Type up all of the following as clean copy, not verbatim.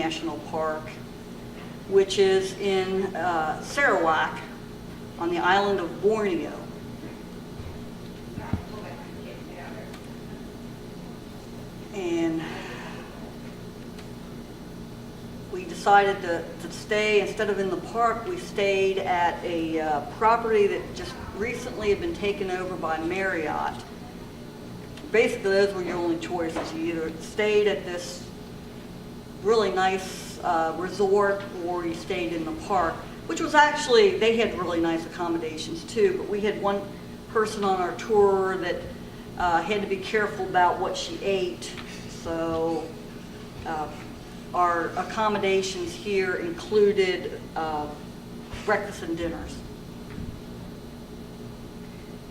National Park, which is in Sarawak on the island of Borneo. And we decided to stay, instead of in the park, we stayed at a property that just recently had been taken over by Marriott. Basically, those were your only choices. You either stayed at this really nice resort or you stayed in the park, which was actually, they had really nice accommodations too, but we had one person on our tour that had to be careful about what she ate. So our accommodations here included breakfast and dinners.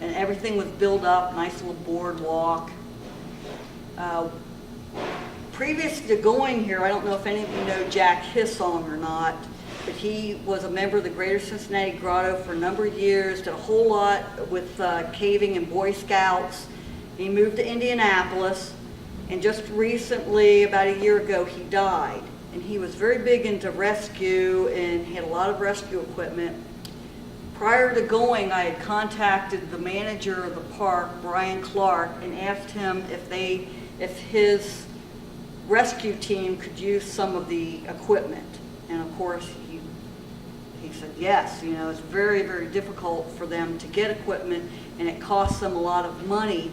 And everything was built up, nice little boardwalk. Previous to going here, I don't know if any of you know Jack Hissong or not, but he was a member of the Greater Cincinnati Grotto for a number of years, did a whole lot with caving and Boy Scouts. He moved to Indianapolis, and just recently, about a year ago, he died. And he was very big into rescue and had a lot of rescue equipment. Prior to going, I had contacted the manager of the park, Brian Clark, and asked him if his rescue team could use some of the equipment. And of course, he said yes. You know, it's very, very difficult for them to get equipment, and it costs them a lot of money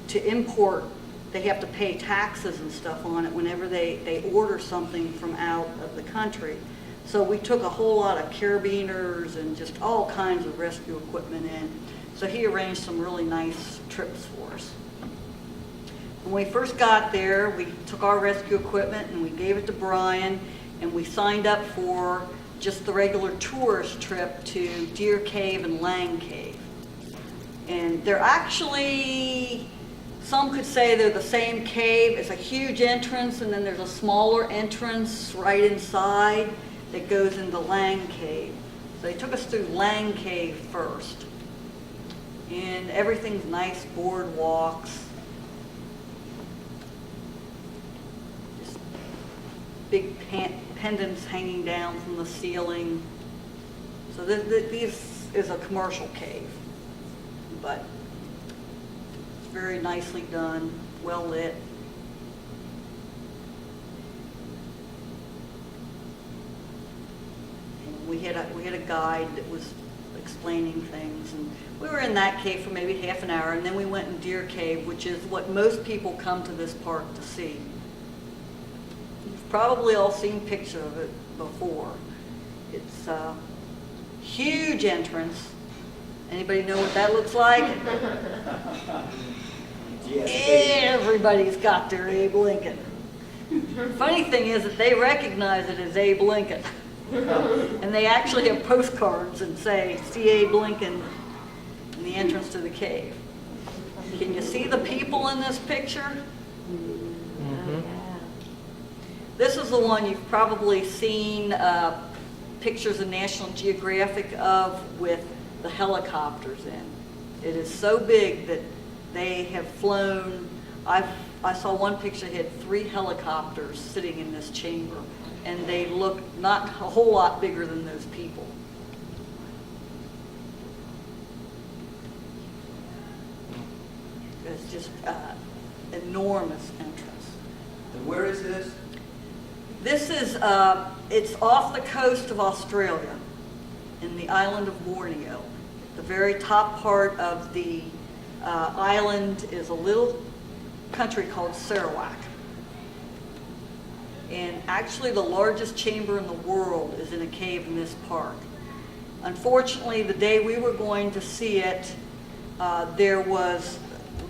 to import. They have to pay taxes and stuff on it whenever they order something from out of the country. So we took a whole lot of carabiners and just all kinds of rescue equipment in. So he arranged some really nice trips for us. When we first got there, we took our rescue equipment and we gave it to Brian, and we signed up for just the regular tourist trip to Deer Cave and Lang Cave. And they're actually, some could say they're the same cave. It's a huge entrance, and then there's a smaller entrance right inside that goes into Lang Cave. So they took us through Lang Cave first. And everything's nice, boardwalks. Just big pendants hanging down from the ceiling. So this is a commercial cave, but it's very nicely done, well lit. We had a guide that was explaining things, and we were in that cave for maybe half an hour, and then we went in Deer Cave, which is what most people come to this park to see. You've probably all seen pictures of it before. It's a huge entrance. Anybody know what that looks like? Everybody's got their Abe Lincoln. Funny thing is that they recognize it as Abe Lincoln. And they actually have postcards that say, "See Abe Lincoln," in the entrance to the cave. Can you see the people in this picture? Mm-hmm. This is the one you've probably seen pictures of National Geographic of with the helicopters in. It is so big that they have flown. I saw one picture that had 3 helicopters sitting in this chamber, and they look not a whole lot bigger than those people. It's just enormous entrance. And where is this? This is, it's off the coast of Australia, in the island of Borneo. The very top part of the island is a little country called Sarawak. And actually the largest chamber in the world is in a cave in this park. Unfortunately, the day we were going to see it, there was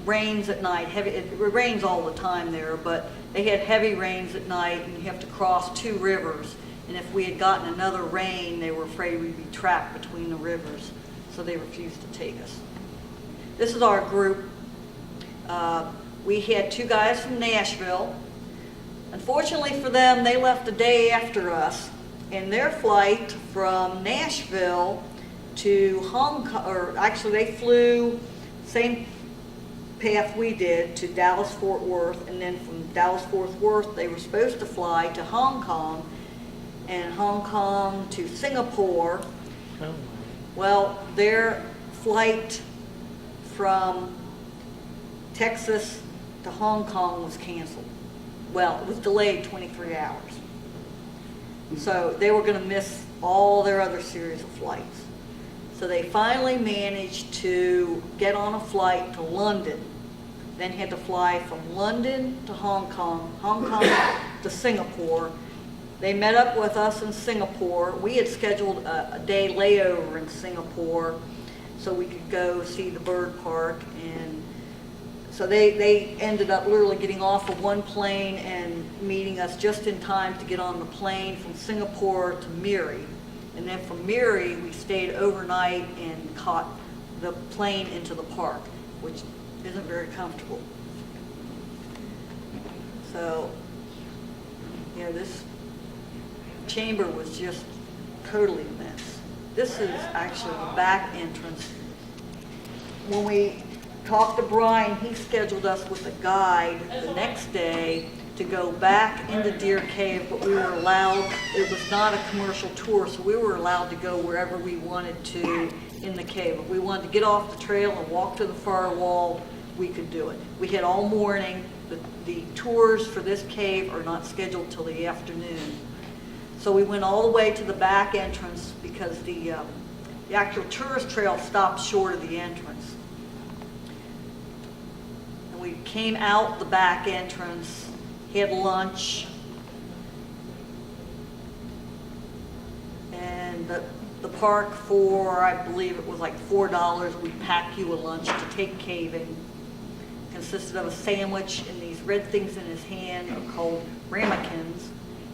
rains at night. It rains all the time there, but they had heavy rains at night, and you have to cross 2 rivers. And if we had gotten another rain, they were afraid we'd be trapped between the rivers, so they refused to take us. This is our group. We had 2 guys from Nashville. Unfortunately for them, they left a day after us, and their flight from Nashville to Hong Kong, or actually they flew same path we did to Dallas-Fort Worth, and then from Dallas-Fort Worth they were supposed to fly to Hong Kong and Hong Kong to Singapore. Oh, my. Well, their flight from Texas to Hong Kong was canceled. Well, it was delayed 23 hours. So they were going to miss all their other series of flights. So they finally managed to get on a flight to London, then had to fly from London to Hong Kong to Singapore. They met up with us in Singapore. We had scheduled a day layover in Singapore so we could go see the bird park. And so they ended up literally getting off of one plane and meeting us just in time to get on the plane from Singapore to Miri. And then from Miri, we stayed overnight and caught the plane into the park, which isn't very comfortable. So, yeah, this chamber was just totally a mess. This is actually the back entrance. When we talked to Brian, he scheduled us with a guide the next day to go back into Deer Cave, but we were allowed, it was not a commercial tour, so we were allowed to go wherever we wanted to in the cave. If we wanted to get off the trail and walk to the far wall, we could do it. We had all morning. The tours for this cave are not scheduled till the afternoon. So we went all the way to the back entrance because the actual tourist trail stopped short of the entrance. And we came out the back entrance, had lunch, and the park for, I believe it was like $4, we pack you a lunch to take caving. Consisted of a sandwich and these red things in his hand are called ramekins,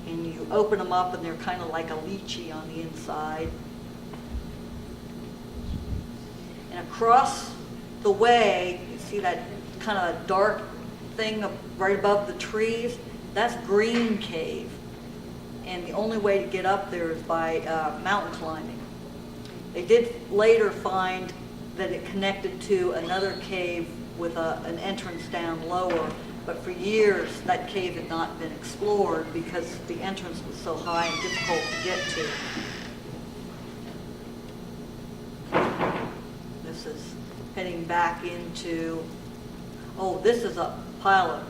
and you open them up and they're kind of like a lychee on the inside. And across the way, you see that kind of dark thing right above the trees? That's Green Cave. And the only way to get up there is by mountain climbing. They did later find that it connected to another cave with an entrance down lower, but for years that cave had not been explored because the entrance was so high and difficult to get to. This is heading back into, oh, this is a pile of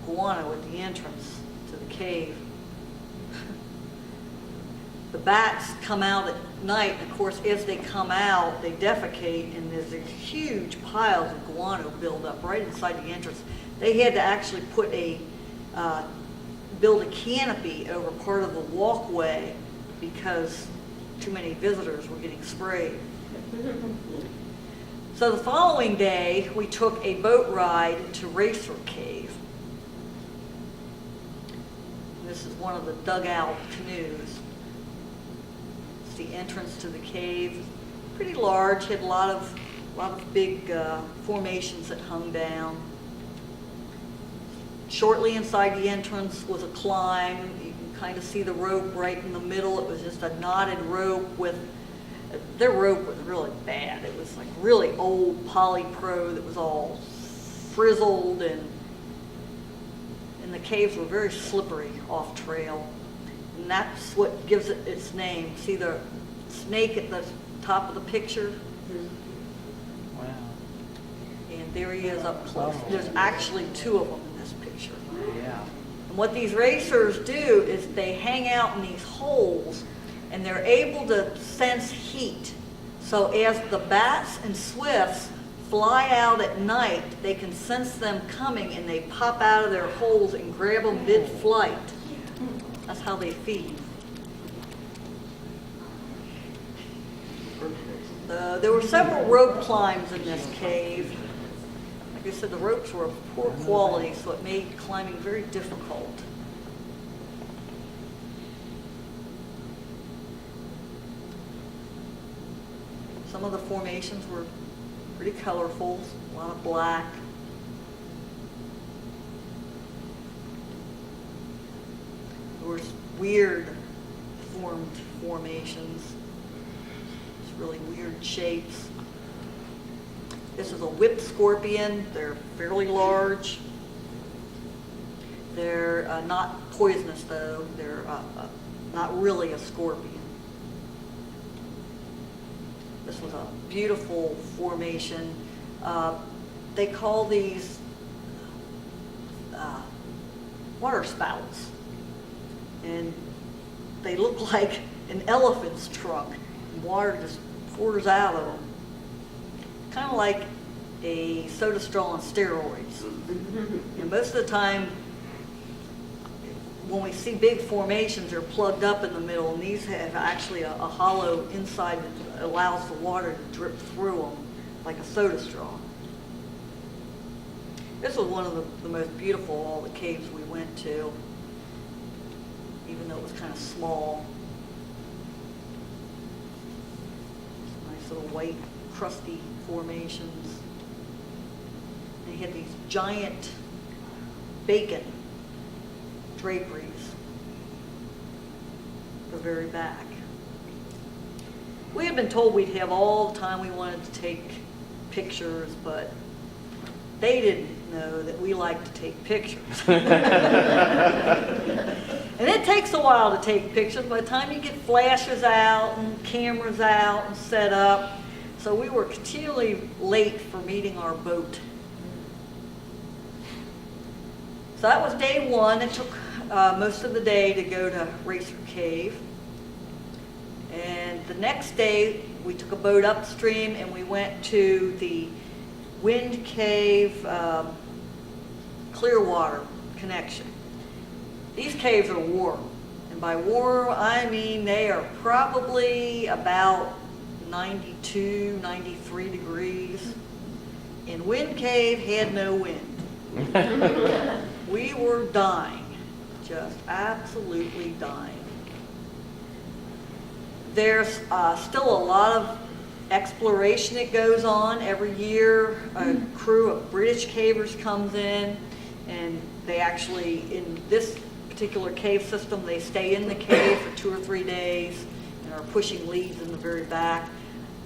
guano at the entrance to the cave. The bats come out at night, and of course, as they come out, they defecate, and there's these huge piles of guano build up right inside the entrance. They had to actually build a canopy over part of the walkway because too many visitors were getting sprayed. So the following day, we took a boat ride to Racer Cave. This is one of the dugout canoes. It's the entrance to the cave. Pretty large, had a lot of big formations that hung down. Shortly inside the entrance was a climb. You can kind of see the rope right in the middle. It was just a knotted rope with, their rope was really bad. It was like really old polypro that was all frizzled, and the caves were very slippery off trail. And that's what gives it its name. See the snake at the top of the picture? Wow. And there he is up close. There's actually two of them in this picture. Yeah. And what these racers do is they hang out in these holes, and they're able to sense heat. So as the bats and swifts fly out at night, they can sense them coming, and they pop out of their holes and grab them mid-flight. That's how they feed. There were several rope climbs in this cave. Like I said, the ropes were of poor quality, so it made climbing very difficult. Some of the formations were pretty colorful, a lot of black. There were weird formations, just really weird shapes. This is a whip scorpion. They're fairly large. They're not poisonous though. They're not really a scorpion. This was a beautiful formation. They call these water spouts, and they look like an elephant's trunk. Water just pours out of them. Kind of like a soda straw on steroids. And most of the time, when we see big formations, they're plugged up in the middle, and these have actually a hollow inside that allows the water to drip through them like a soda straw. This was one of the most beautiful of all the caves we went to, even though it was kind of small. Nice little white, crusty formations. They had these giant bacon draperies at the very back. We had been told we'd have all the time we wanted to take pictures, but they didn't know that we like to take pictures. And it takes a while to take pictures by the time you get flashes out and cameras out and set up. So we were continually late for meeting our boat. So that was day one. It took most of the day to go to Racer Cave. And the next day, we took a boat upstream and we went to the Wind Cave Clearwater connection. These caves are warm. And by warm, I mean they are probably about 92, 93 degrees. And Wind Cave had no wind. We were dying, just absolutely dying. There's still a lot of exploration that goes on every year. A crew of British cavers comes in, and they actually, in this particular cave system, they stay in the cave for 2 or 3 days and are pushing leads in the very back.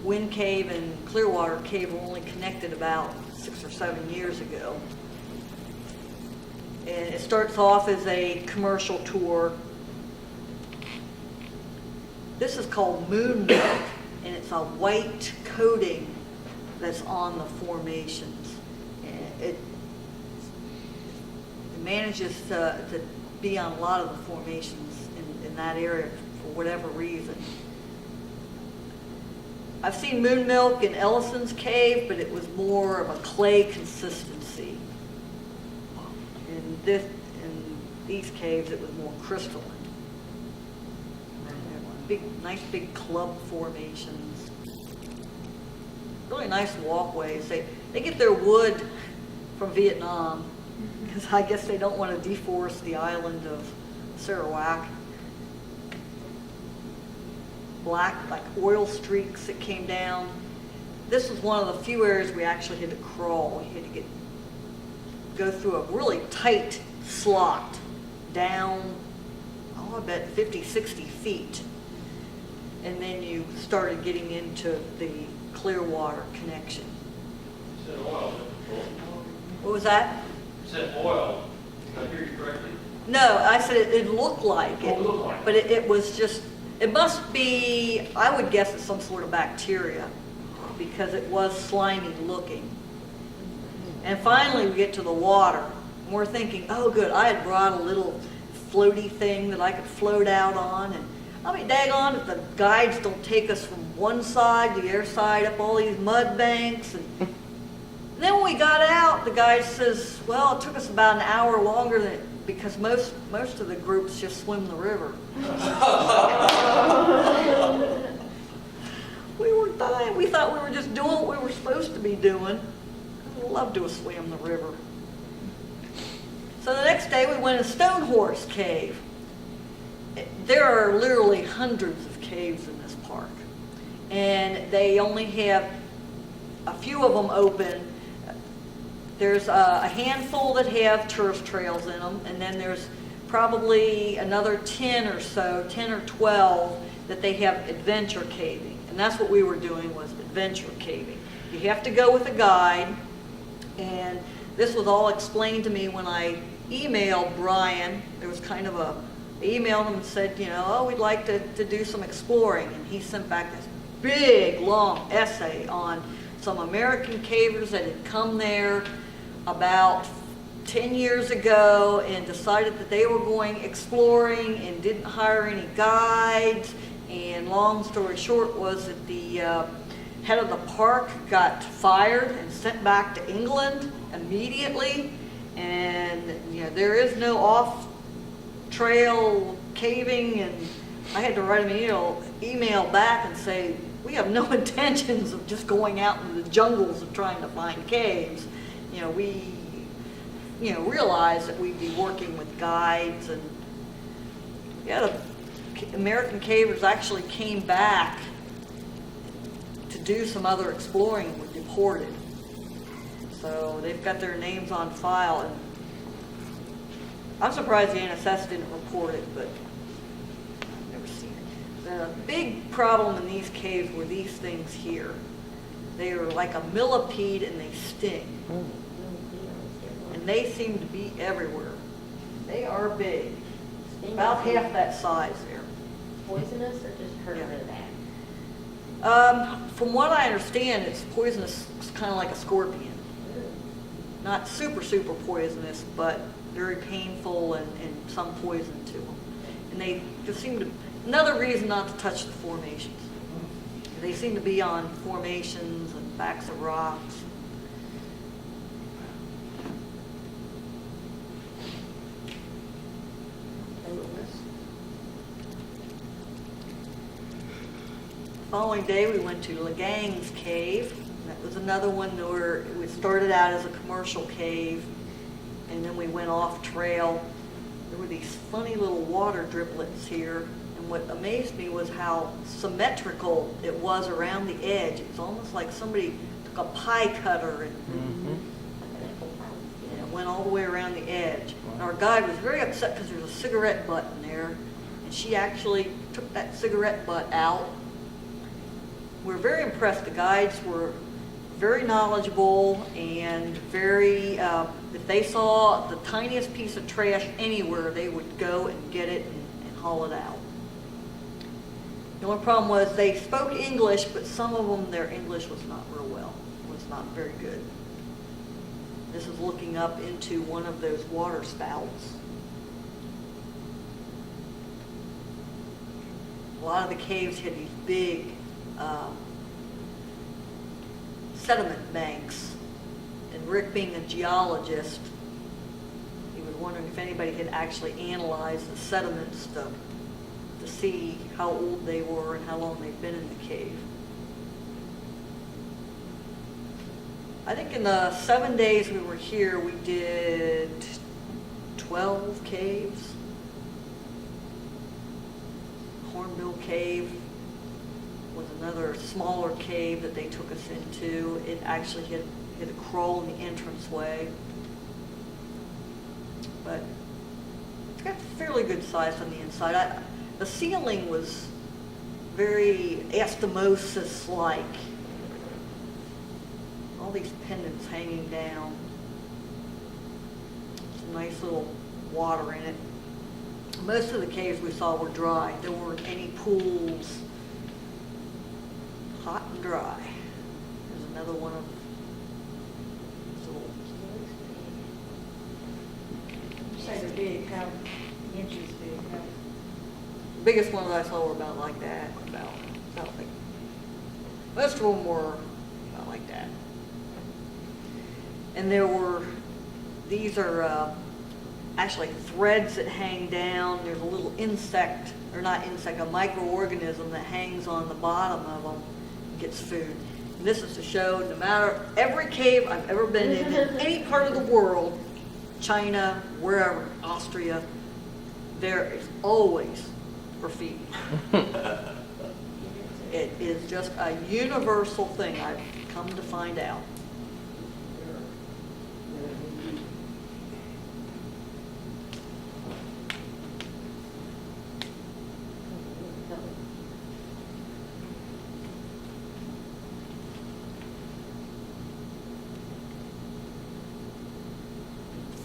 Wind Cave and Clearwater Cave were only connected about 6 or 7 years ago. And it starts off as a commercial tour. This is called moon milk, and it's a white coating that's on the formations. And it manages to be on a lot of the formations in that area for whatever reason. I've seen moon milk in Ellison's cave, but it was more of a clay consistency. In these caves, it was more crystalline. Nice big club formations. Really nice walkways. They get their wood from Vietnam, because I guess they don't want to deforest the island of Sarawak. Black, like oil streaks that came down. This was one of the few areas we actually had to crawl. We had to go through a really tight slot down, I bet 50, 60 feet. And then you started getting into the Clearwater connection. You said oil. What was that? You said oil. Did I hear you correctly? No, I said it looked like it. It looked like it. But it was just, it must be, I would guess it's some sort of bacteria, because it was slimy looking. And finally we get to the water, and we're thinking, oh good, I had brought a little floaty thing that I could float out on, and I mean, daggone if the guides don't take us from one side to the other side up all these mud banks. And then when we got out, the guide says, well, it took us about an hour longer than, because most of the groups just swim the river. We were dying. We thought we were just doing what we were supposed to be doing. We love to swim the river. So the next day we went to Stone Horse Cave. There are literally hundreds of caves in this park, and they only have a few of them open. There's a handful that have tourist trails in them, and then there's probably another 10 or so, 10 or 12 that they have adventure caving, and that's what we were doing, was adventure caving. You have to go with a guide, and this was all explained to me when I emailed Brian. There was kind of a They emailed him and said, oh, we'd like to do some exploring. And he sent back this big, long essay on some American cavers that had come there about 10 years ago and decided that they were going exploring and didn't hire any guides. And long story short was that the head of the park got fired and sent back to England immediately. And there is no off-trail caving, and I had to write him an email back and say, we have no intentions of just going out into the jungles and trying to find caves. We realized that we'd be working with guides, and the American cavers actually came back to do some other exploring and were deported. So they've got their names on file, and I'm surprised the NSS didn't report it, but I've never seen it. The big problem in these caves were these things here. They are like a millipede and they sting. And they seem to be everywhere. They are big. About half that size there. Poisonous or just hurt Yeah. really bad? From what I understand, it's poisonous, it's kind of like a scorpion. Not super, super poisonous, but very painful and some poison to them. And they just seem to, another reason not to touch the formations. They seem to be on formations and backs of rocks. Following day, we went to Legang's cave. That was another one where we started out as a commercial cave, and then we went off trail. There were these funny little water driplets here, and what amazed me was how symmetrical it was around the edge. It was almost like somebody took a pie cutter and it went all the way around the edge. And our guide was very upset because there's a cigarette butt in there, and she actually took that cigarette butt out. We were very impressed. The guides were very knowledgeable and very, if they saw the tiniest piece of trash anywhere, they would go and get it and haul it out. The only problem was they spoke English, but some of them, their English was not real well. It was not very good. This is looking up into one of those water spouts. A lot of the caves had these big sediment banks, and Rick, being a geologist, he was wondering if anybody had actually analyzed the sediments to see how old they were and how long they've been in the cave. I think in the 7 days we were here, we did 12 caves. Hornbill Cave was another smaller cave that they took us into. It actually had a crawl in the entranceway. But it's got fairly good size on the inside. The ceiling was very anastomosis-like. All these pendants hanging down. Some nice little water in it. Most of the caves we saw were dry. There weren't any pools. Hot and dry. There's another one of these little. You say they're big, how inches big? The biggest ones I saw were about like that. About like. Most of them were about like that. And there were. These are actually threads that hang down. There's a little insect, or not insect, a microorganism that hangs on the bottom of them. Gets food. And this is to show no matter every cave I've ever been in any part of the world, China, wherever, Austria, there is always graffiti. It is just a universal thing, I've come to find out.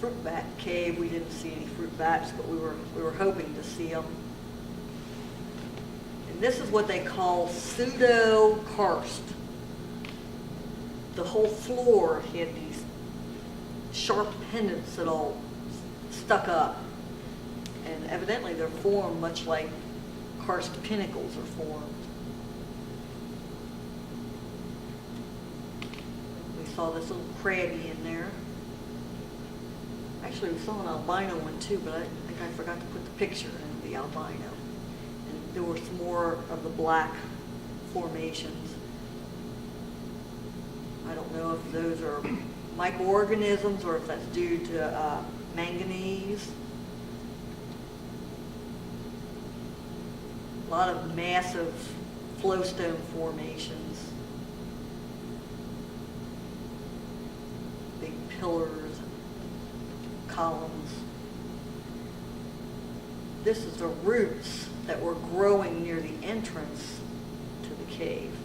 fruit bat cave. We didn't see any fruit bats, but we were hoping to see them. And this is what they call pseudo karst. The whole floor had these sharp pendants that all stuck up. And evidently they're formed much like karst pinnacles are formed. We saw this little crabby in there. Actually, we saw an albino one too, but I think I forgot to put the picture in the albino. And there were some more of the black formations. I don't know if those are microorganisms or if that's due to manganese. A lot of massive flowstone formations. Big pillars, columns. This is the roots that were growing near the entrance to the cave.